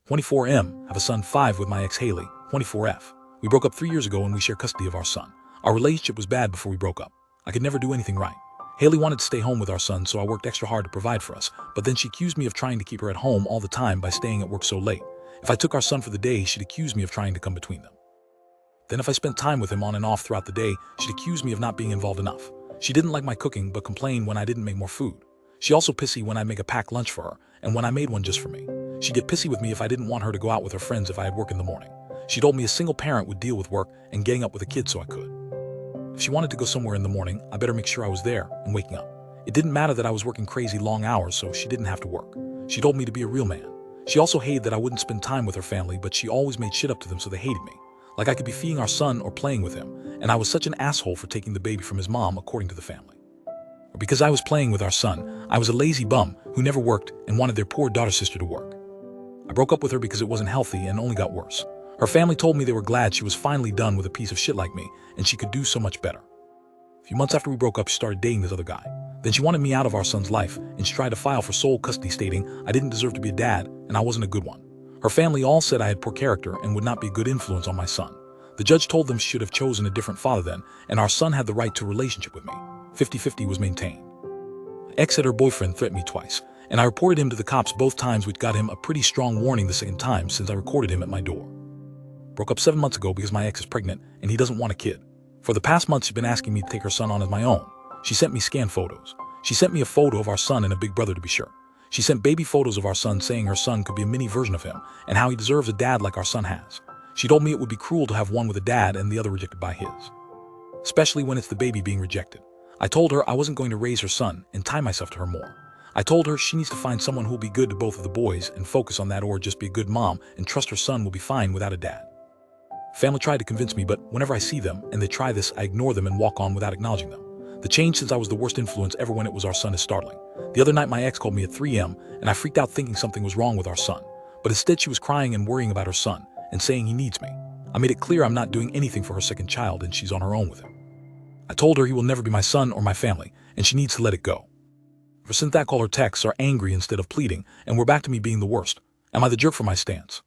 24M, have a son 5 with my ex Haley, 24F. We broke up 3 years ago and we share custody of our son. Our relationship was bad before we broke up. I could never do anything right. Haley wanted to stay home with our son, so I worked extra hard to provide for us, but then she accused me of trying to keep her at home all the time by staying at work so late. If I took our son for the day, she'd accuse me of trying to come between them. Then if I spent time with him on and off throughout the day, she'd accuse me of not being involved enough. She didn't like my cooking, but complained when I didn't make more food. She also pissy when I make a packed lunch for her, and when I made one just for me. She'd get pissy with me if I didn't want her to go out with her friends if I had work in the morning. She told me a single parent would deal with work and getting up with a kid so I could. If she wanted to go somewhere in the morning, I better make sure I was there and waking up. It didn't matter that I was working crazy long hours, so she didn't have to work. She told me to be a real man. She also hated that I wouldn't spend time with her family, but she always made shit up to them so they hated me. Like I could be feeding our son or playing with him, and I was such an asshole for taking the baby from his mom, according to the family. Or because I was playing with our son, I was a lazy bum who never worked and wanted their poor daughter sister to work. I broke up with her because it wasn't healthy and only got worse. Her family told me they were glad she was finally done with a piece of shit like me, and she could do so much better. A few months after we broke up, she started dating this other guy. Then she wanted me out of our son's life, and she tried to file for sole custody, stating I didn't deserve to be a dad and I wasn't a good one. Her family all said I had poor character and would not be a good influence on my son. The judge told them she should have chosen a different father then, and our son had the right to a relationship with me. 50-50 was maintained. My ex said her boyfriend threatened me twice, and I reported him to the cops both times, which got him a pretty strong warning the second time since I recorded him at my door. Broke up 7 months ago because my ex is pregnant and he doesn't want a kid. For the past month, she's been asking me to take her son on as my own. She sent me scanned photos. She sent me a photo of our son and a big brother to be sure. She sent baby photos of our son saying her son could be a mini version of him and how he deserves a dad like our son has. She told me it would be cruel to have one with a dad and the other rejected by his. Especially when it's the baby being rejected. I told her I wasn't going to raise her son and tie myself to her more. I told her she needs to find someone who will be good to both of the boys and focus on that, or just be a good mom and trust her son will be fine without a dad. Family tried to convince me, but whenever I see them and they try this, I ignore them and walk on without acknowledging them. The change since I was the worst influence ever when it was our son is startling. The other night my ex called me at 3 a.m. and I freaked out thinking something was wrong with our son. But instead she was crying and worrying about her son and saying he needs me. I made it clear I'm not doing anything for her second child and she's on her own with him. I told her he will never be my son or my family and she needs to let it go. Ever since that call, her texts are angry instead of pleading, and we're back to me being the worst. Am I the jerk for my stance?